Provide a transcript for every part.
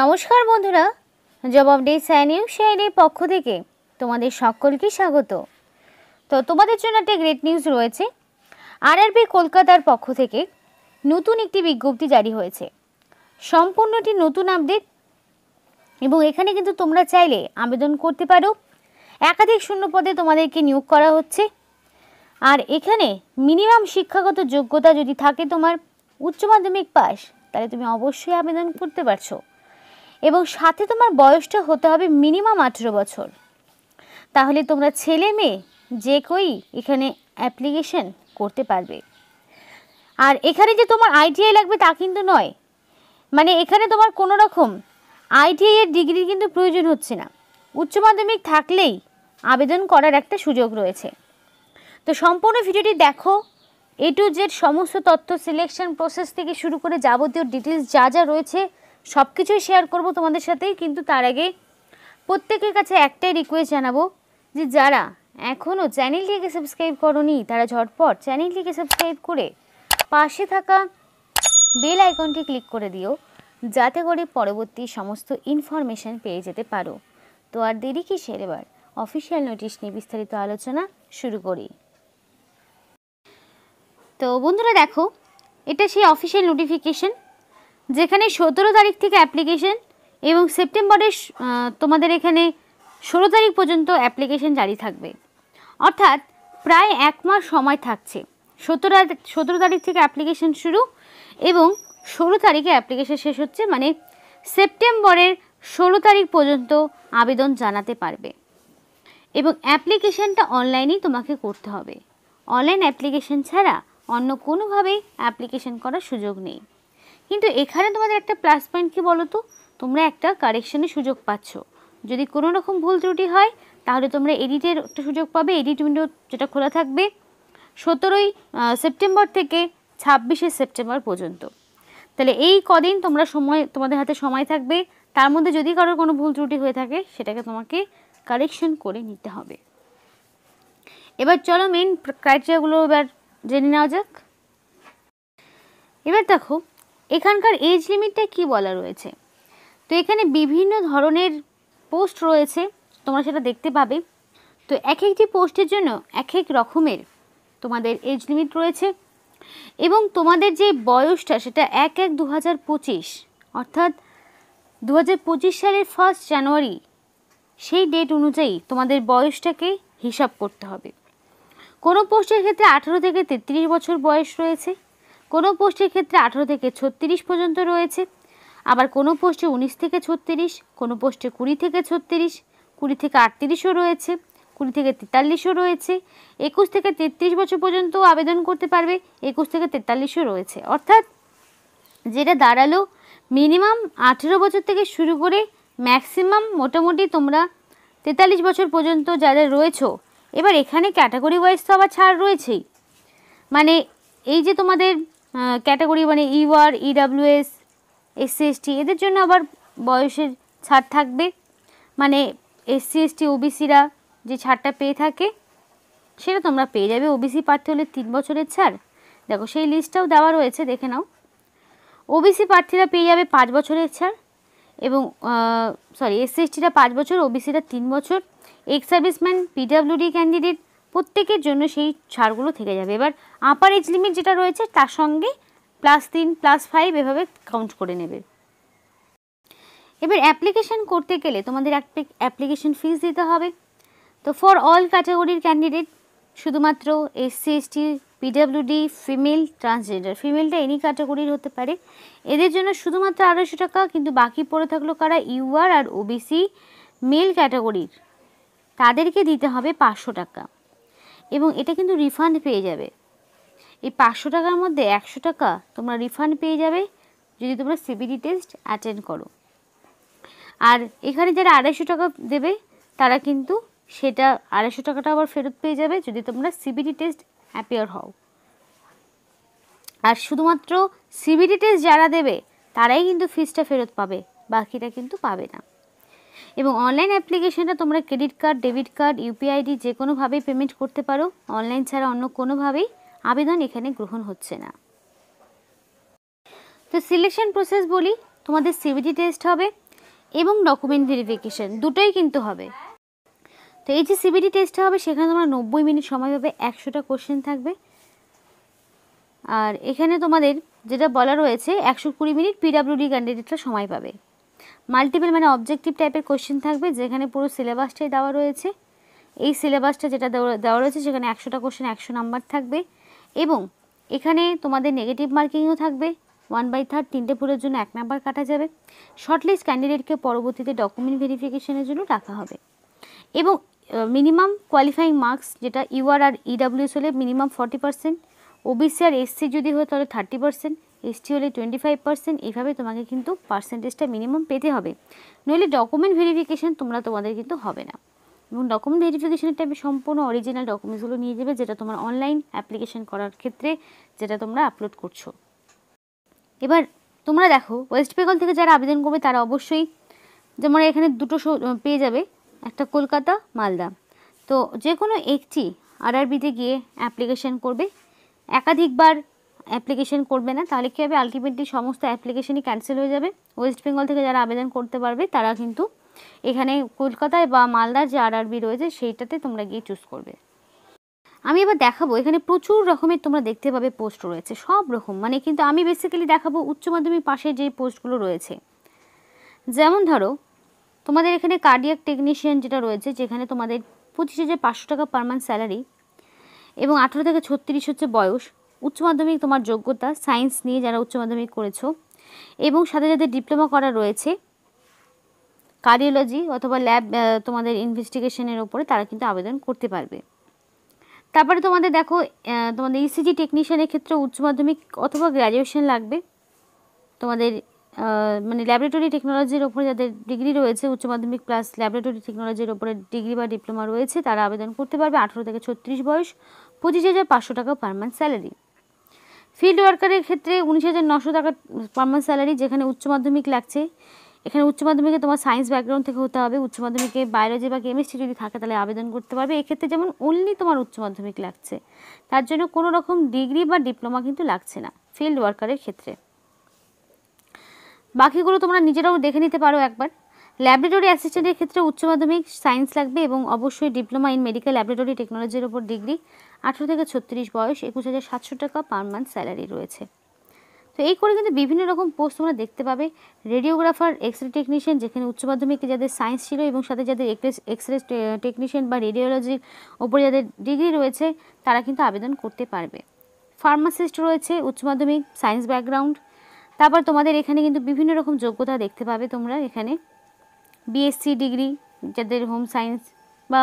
নমস্কার বন্ধুরা, job update চ্যানেলের পক্ষ থেকে তোমাদের সকলকে স্বাগত। তো তোমাদের জন্য একটা গ্রেট নিউজ রয়েছে। আরআরবি কলকাতার পক্ষ থেকে নতুন একটি বিজ্ঞপ্তি জারি হয়েছে, সম্পূর্ণটি নতুন আপডেট এবং এখানে কিন্তু তোমরা চাইলে আবেদন করতে পারো। একাধিক শূন্য পদে তোমাদেরকে নিয়োগ করা হচ্ছে। আর এখানে মিনিমাম শিক্ষাগত যোগ্যতা যদি থাকে তোমার উচ্চ মাধ্যমিক পাস, তাহলে তুমি অবশ্যই আবেদন করতে পারছো এবং সাথে তোমার বয়সটা হতে হবে মিনিমাম 18 বছর। তাহলে তোমরা ছেলে মেয়ে যে কেউই এখানে অ্যাপ্লিকেশন করতে পারবে। আর এখানে যে তোমার আইটিআই লাগবে তা কিন্তু নয়, মানে এখানে তোমার কোনো রকম আইটিআই এর ডিগ্রির কিন্তু প্রয়োজন হচ্ছে না, উচ্চ মাধ্যমিক থাকলেই আবেদন করার একটা সুযোগ রয়েছে। তো সম্পূর্ণ ভিডিওটি দেখো, এ টু জেড সমস্ত তথ্য, সিলেকশন প্রসেস থেকে শুরু করে যাবতীয় ডিটেলস যা যা রয়েছে সব কিছুই শেয়ার করব তোমাদের সাথেই। কিন্তু তার আগে প্রত্যেকের কাছে একটাই রিকোয়েস্ট জানাবো যে যারা এখনও চ্যানেলটিকে সাবস্ক্রাইব করোনি তারা ঝটপট চ্যানেলটিকে সাবস্ক্রাইব করে পাশে থাকা বেল আইকনটি ক্লিক করে দিও, যাতে করে পরবর্তী সমস্ত ইনফরমেশন পেয়ে যেতে পারো। তো আর দেরি কিসের, এবার অফিসিয়াল নোটিশ নিয়ে বিস্তারিত আলোচনা শুরু করি। তো বন্ধুরা দেখো, এটা সেই অফিসিয়াল নোটিফিকেশন যেখানে 17 তারিখ থেকে অ্যাপ্লিকেশন এবং সেপ্টেম্বরের তোমাদের এখানে 16 তারিখ পর্যন্ত অ্যাপ্লিকেশন জারি থাকবে। অর্থাৎ প্রায় এক মাস সময় থাকছে। 17 তারিখ থেকে অ্যাপ্লিকেশন শুরু এবং 16 তারিখে অ্যাপ্লিকেশন শেষ হচ্ছে, মানে সেপ্টেম্বরের 16 তারিখ পর্যন্ত আবেদন জানাতে পারবে। এবং অ্যাপ্লিকেশনটা অনলাইনেই তোমাকে করতে হবে, অনলাইন অ্যাপ্লিকেশন ছাড়া অন্য কোনোভাবেই অ্যাপ্লিকেশন করার সুযোগ নেই। কিন্তু এখানে তোমাদের একটা প্লাস পয়েন্ট কি বলো তো, তোমরা একটা কারেকশনের সুযোগ পাচ্ছ। যদি কোনো রকম ভুল ত্রুটি হয় তাহলে তোমরা এডিটের একটা সুযোগ পাবে, এডিট উইন্ডো যেটা খোলা থাকবে 17 সেপ্টেম্বর থেকে 26 সেপ্টেম্বর পর্যন্ত। তাহলে এই কদিন তোমরা তোমাদের হাতে সময় থাকবে, তার মধ্যে যদি কারোর কোনো ভুল ত্রুটি হয়ে থাকে সেটাকে তোমাকে কারেকশন করে নিতে হবে। এবার চলো মেন ক্রাইটেরিয়াগুলো এবার জেনে নেওয়া যাক। এবার দেখো এখানকার এজ লিমিটটা কি বলা রয়েছে। তো এখানে বিভিন্ন ধরনের পোস্ট রয়েছে, তোমরা সেটা দেখতে পাবে। তো এক একটি পোস্টের জন্য এক এক রকমের তোমাদের এজ লিমিট রয়েছে এবং তোমাদের যে বয়সটা সেটা 1/1/2025 অর্থাৎ 2025 সালের 1 জানুয়ারি সেই ডেট অনুযায়ী তোমাদের বয়সটাকে হিসাব করতে হবে। কোনো পোস্টের ক্ষেত্রে 18 থেকে 33 বছর বয়স রয়েছে, কোনো পোস্টের ক্ষেত্রে 18 থেকে 36 পর্যন্ত রয়েছে, আবার কোনো পোস্টে 19 থেকে 36, কোনো পোস্টে 20 থেকে 36, 20 থেকে 38ও রয়েছে, 20 থেকে 43ও রয়েছে, 21 থেকে 33 বছর পর্যন্ত আবেদন করতে পারবে, 21 থেকে 43ও রয়েছে। অর্থাৎ যেটা দাঁড়ালো মিনিমাম 18 বছর থেকে শুরু করে ম্যাক্সিমাম মোটামুটি তোমরা 43 বছর পর্যন্ত যারা রয়েছো। এবার এখানে ক্যাটাগরি ওয়াইজ তো আবার ছাড় রয়েছেই, মানে এই যে তোমাদের ক্যাটাগরি মানে ইউআর, ইডাব্লিউএস, এসসি এসটি এদের জন্য আবার বয়সের ছাড় থাকবে। মানে এসসি এসটি ওবিসিরা যে ছাড়টা পেয়ে থাকে সেটা তোমরা পেয়ে যাবে। ওবিসি প্রার্থী হলে 3 বছরের ছাড়, দেখো সেই লিস্টটাও দেওয়া রয়েছে, দেখে নাও। ওবিসি প্রার্থীরা পেয়ে যাবে 5 বছরের ছাড় এবং এসসি এসটিরা 5 বছর, ওবিসিরা 3 বছর, এক্স সার্ভিসম্যান, পিডাব্লিউডি ক্যান্ডিডেট প্রত্যেকের জন্য সেই ছাড়গুলো থেকে যাবে। এবার আপার এজ লিমিট যেটা রয়েছে তার সঙ্গে +3 +5 এভাবে কাউন্ট করে নেবে। এবার অ্যাপ্লিকেশন করতে গেলে তোমাদের অ্যাপ্লিকেশন ফিস দিতে হবে। তো ফর অল ক্যাটাগরির ক্যান্ডিডেট, শুধুমাত্র SC ST, PWD, female, transgender, ফিমেলটা এনি ক্যাটাগরির হতে পারে, এদের জন্য শুধুমাত্র 250 টাকা। কিন্তু বাকি পড়ে থাকলো কারা, ইউআর আর ওবিসি মেল ক্যাটাগরির, তাদেরকে দিতে হবে 500 টাকা এবং এটা কিন্তু রিফান্ড পেয়ে যাবে। এই 500 টাকার মধ্যে 100 টাকা তোমরা রিফান্ড পেয়ে যাবে যদি তোমরা সিবিটি টেস্ট অ্যাটেন্ড করো। আর এখানে যারা 250 টাকা দেবে তারা কিন্তু সেটা 250 টাকাটা আবার ফেরত পেয়ে যাবে যদি তোমরা সিবিটি টেস্ট অ্যাপিয়ার হও। আর শুধুমাত্র সিবিটি টেস্ট যারা দেবে তারাই কিন্তু ফিসটা ফেরত পাবে, বাকিটা কিন্তু পাবে না। এবং অনলাইন অ্যাপ্লিকেশনটা তোমরা ক্রেডিট কার্ড, ডেবিট কার্ড, ইউপিআইডি যে কোনোভাবেই পেমেন্ট করতে পারো, অনলাইন ছাড়া অন্য কোনোভাবেই আবেদন এখানে গ্রহণ হচ্ছে না। তো সিলেকশন প্রসেস বলি, তোমাদের সিবিটি টেস্ট হবে, এবং ডকুমেন্ট ভেরিফিকেশান দুটোই কিন্তু হবে। তো এই যে সিবিটি টেস্টটা হবে সেখানে তোমরা 90 মিনিট সময় পাবে, 100টা কোশ্চেন থাকবে। আর এখানে তোমাদের যেটা বলা রয়েছে 120 মিনিট পিডাব্লিউডি ক্যান্ডিডেটরা সময় পাবে। মাল্টিপল মানে অবজেক্টিভ টাইপের কোশ্চেন থাকবে, যেখানে পুরো সিলেবাসটাই দেওয়া রয়েছে। এই সিলেবাসটা যেটা দেওয়া রয়েছে সেখানে 100টা কোশ্চেন 100 নাম্বার থাকবে, এবং এখানে তোমাদের নেগেটিভ মার্কিংও থাকবে। 1/3 3টে ভুলের জন্য 1 নাম্বার কাটা যাবে। শর্টলিস্ট ক্যান্ডিডেটকে পরবর্তীতে ডকুমেন্ট ভেরিফিকেশনের জন্য ডাকা হবে, এবং মিনিমাম কোয়ালিফাইং মার্কস যেটা ইউআর আর ইডাব্লিউএস হলে মিনিমাম 40%, ওবিসি আর এসসি যদি হয় তাহলে 30%, এসটি হলে 25%। এইভাবে তোমাকে কিন্তু পার্সেন্টেজটা মিনিমাম পেতে হবে, নইলে ডকুমেন্ট ভেরিফিকেশান তোমাদের কিন্তু হবে না। এবং ডকুমেন্ট ভেরিফিকেশানের টাইপে সম্পূর্ণ অরিজিনাল ডকুমেন্টসগুলো নিয়ে যাবে, যেটা তোমার অনলাইন অ্যাপ্লিকেশন করার ক্ষেত্রে যেটা তোমরা আপলোড করছো। এবার তোমরা দেখো ওয়েস্ট বেঙ্গল থেকে যারা আবেদন করবে তারা অবশ্যই যেমন এখানে দুটো পেয়ে যাবে, একটা কলকাতা, মালদা। তো যে কোনো একটি আরআরবিতে গিয়ে অ্যাপ্লিকেশান করবে, একাধিকবার অ্যাপ্লিকেশান করবে না, তাহলে কী হবে, আলটিমেটলি সমস্ত অ্যাপ্লিকেশানই ক্যান্সেল হয়ে যাবে। ওয়েস্ট বেঙ্গল থেকে যারা আবেদন করতে পারবে তারা কিন্তু এখানে কলকাতায় বা মালদার যে আরআরবি রয়েছে সেইটাতে তোমরা গিয়ে চুজ করবে। আমি এবার দেখাবো, এখানে প্রচুর রকমের তোমরা দেখতে পাবে পোস্ট রয়েছে, সব রকম, মানে কিন্তু আমি বেসিক্যালি দেখাবো উচ্চ মাধ্যমিক পাশে যে পোস্টগুলো রয়েছে। যেমন ধরো তোমাদের এখানে কার্ডিয়াক টেকনিশিয়ান যেটা রয়েছে, যেখানে তোমাদের 25,500 টাকা পার মান্থ স্যালারি, এবং 18 থেকে 36 হচ্ছে বয়স। উচ্চ মাধ্যমিক তোমার যোগ্যতা সায়েন্স নিয়ে যারা উচ্চ মাধ্যমিক করেছো, এবং সাথে যাদের ডিপ্লোমা করা রয়েছে কার্ডিওলজি অথবা ল্যাব তোমাদের ইনভেস্টিগেশনের ওপরে, তারা কিন্তু আবেদন করতে পারবে। তারপরে তোমাদের দেখো তোমাদের ইসিজি টেকনিশিয়ানের ক্ষেত্রে উচ্চ মাধ্যমিক অথবা গ্র্যাজুয়েশন লাগবে। তোমাদের মানে ল্যাবরেটরি টেকনোলজির ওপরে যাদের ডিগ্রি রয়েছে, উচ্চ মাধ্যমিক প্লাস ল্যাবরেটরি টেকনোলজির ওপরে ডিগ্রি বা ডিপ্লোমা রয়েছে, তারা আবেদন করতে পারবে। 18 থেকে 36 বয়স, 25,500 টাকা পার মান্থ স্যালারি। ফিল্ড ওয়ার্কারের ক্ষেত্রে 19,900 টাকা পার মান্থ স্যালারি, যেখানে উচ্চ মাধ্যমিক লাগছে। এখানে উচ্চ মাধ্যমিকে তোমার সায়েন্স ব্যাকগ্রাউন্ড থেকে হতে হবে, উচ্চ মাধ্যমিকে বায়োলজি বা কেমিস্ট্রি যদি থাকে তাহলে আবেদন করতে পারবে। এক্ষেত্রে যেমন অনলি তোমার উচ্চ মাধ্যমিক লাগছে, তার জন্য কোনো রকম ডিগ্রি বা ডিপ্লোমা কিন্তু লাগছে না ফিল্ড ওয়ার্কারের ক্ষেত্রে। বাকিগুলো তোমরা নিজেরাও দেখে নিতে পারো একবার। ল্যাবরেটরি অ্যাসিস্ট্যান্টের ক্ষেত্রে উচ্চ মাধ্যমিক সায়েন্স লাগবে, এবং অবশ্যই ডিপ্লোমা ইন মেডিকেল ল্যাবরেটরি টেকনোলজির ওপর ডিগ্রি। 18 থেকে 36 বয়স, 21,700 টাকা পার মান্থ স্যালারি রয়েছে। তো এই করে কিন্তু বিভিন্ন রকম পোস্ট তোমরা দেখতে পাবে। রেডিওগ্রাফার, এক্সরে টেকনিশিয়ান, যেখানে উচ্চ মাধ্যমিকে যাদের সায়েন্স ছিল এবং সাথে যাদের এক্সরে টেকনিশিয়ান বা রেডিওলজির ওপরে যাদের ডিগ্রি রয়েছে তারা কিন্তু আবেদন করতে পারবে। ফার্মাসিস্ট রয়েছে উচ্চ মাধ্যমিক সায়েন্স ব্যাকগ্রাউন্ড। তারপর তোমাদের এখানে কিন্তু বিভিন্ন রকম যোগ্যতা দেখতে পাবে তোমরা। এখানে বিএসসি ডিগ্রি যাদের হোম সায়েন্স বা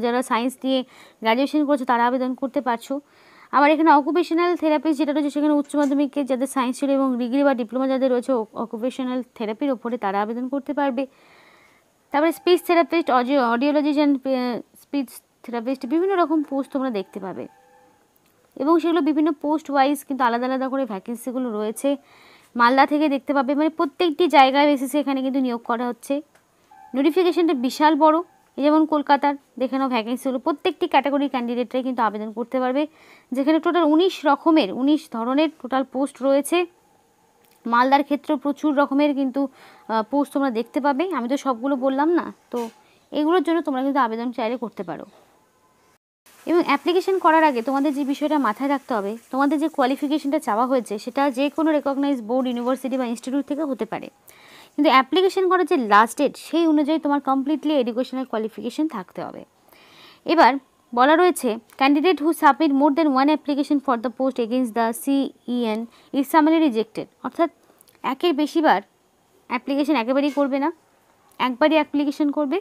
যারা সায়েন্স দিয়ে গ্র্যাজুয়েশন করছো তারা আবেদন করতে পারছো। আবার এখানে অকুপেশনাল থেরাপিস্ট যেটা রয়েছে, সেখানে উচ্চ মাধ্যমিকে যাদের সায়েন্স ছিল এবং ডিগ্রি বা ডিপ্লোমা যাদের রয়েছে অকুপেশনাল থেরাপির ওপরে, তারা আবেদন করতে পারবে। তারপরে speech therapist, audiologist, speech therapist, বিভিন্ন রকম পোস্ট তোমরা দেখতে পাবে, এবং সেগুলো বিভিন্ন পোস্ট ওয়াইজ কিন্তু আলাদা আলাদা করে ভ্যাকেন্সিগুলো রয়েছে। মালদা থেকে দেখতে পাবে, মানে প্রত্যেকটি জায়গায় বেসিসে এখানে কিন্তু নিয়োগ করা হচ্ছে। নোটিফিকেশানটা বিশাল বড়, যেমন কলকাতার দেখে নাও ভ্যাকেন্সিগুলো, প্রত্যেকটি ক্যাটাগরির ক্যান্ডিডেটরাই কিন্তু আবেদন করতে পারবে, যেখানে টোটাল 19 ধরনের টোটাল পোস্ট রয়েছে। মালদার ক্ষেত্রেও প্রচুর রকমের কিন্তু পোস্ট তোমরা দেখতে পাবে, আমি তো সবগুলো বললাম না, তো এগুলোর জন্য তোমরা কিন্তু আবেদন চাইলে করতে পারো। এবং অ্যাপ্লিকেশন করার আগে তোমাদের যে বিষয়টা মাথায় রাখতে হবে, তোমাদের যে কোয়ালিফিকেশনটা চাওয়া হয়েছে সেটা যে কোনো রেকগনাইজ বোর্ড, ইউনিভার্সিটি বা ইনস্টিটিউট থেকে হতে পারে, কিন্তু অ্যাপ্লিকেশন করার যে লাস্ট ডেট সেই অনুযায়ী তোমার কমপ্লিটলি এডুকেশনাল কোয়ালিফিকেশন থাকতে হবে। এবার বলা রয়েছে candidate who submit more than one application for the post against the CEN is summarily rejected. অর্থাৎ একের বেশিবার অ্যাপ্লিকেশন একেবারেই করবে না, একবারই অ্যাপ্লিকেশন করবে,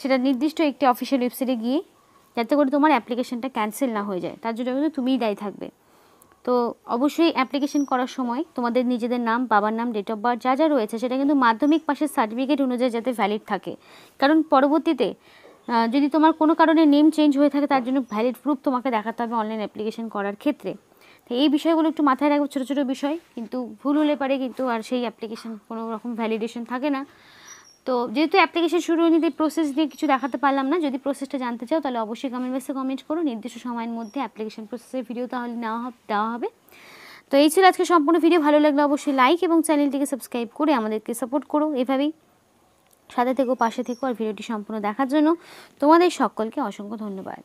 সেটা নির্দিষ্ট একটি অফিসিয়াল ওয়েবসাইটে গিয়ে, যাতে করে তোমার অ্যাপ্লিকেশনটা ক্যান্সেল না হয়ে যায়, তার জন্য কিন্তু তুমিই দায়ী থাকবে। তো অবশ্যই অ্যাপ্লিকেশন করার সময় তোমাদের নিজেদের নাম, বাবার নাম, ডেট অফ বার্থ যা যা রয়েছে সেটা কিন্তু মাধ্যমিক পাশের সার্টিফিকেট অনুযায়ী যাতে ভ্যালিড থাকে, কারণ পরবর্তীতে যদি তোমার কোনো কারণে নেম চেঞ্জ হয়ে থাকে তার জন্য ভ্যালিড প্রুফ তোমাকে দেখাতে হবে অনলাইন অ্যাপ্লিকেশন করার ক্ষেত্রে। তো এই বিষয়গুলো একটু মাথায় রাখবে, ছোটো ছোটো বিষয়, কিন্তু ভুল হলে পারে কিন্তু আর সেই অ্যাপ্লিকেশন কোনো রকম ভ্যালিডেশন থাকে না। তো যেহেতু অ্যাপ্লিকেশন শুরু হয়নি, প্রসেস নিয়ে কিছু দেখাতে পারলাম না। যদি প্রসেসটা জানতে চাও তাহলে অবশ্যই কমেন্ট বক্সে কমেন্ট করো, নির্দিষ্ট সময়ের মধ্যে অ্যাপ্লিকেশন প্রসেসের ভিডিও তাহলে দেওয়া হবে। তো এই ছিল আজকে সম্পূর্ণ ভিডিও। ভালো লাগলে অবশ্যই লাইক এবং চ্যানেলটিকে সাবস্ক্রাইব করে আমাদেরকে সাপোর্ট করো এভাবেই। সাথে থেকো, পাশে থেকো, আর ভিডিওটি সম্পূর্ণ দেখার জন্য তোমাদের সকলকে অসংখ্য ধন্যবাদ।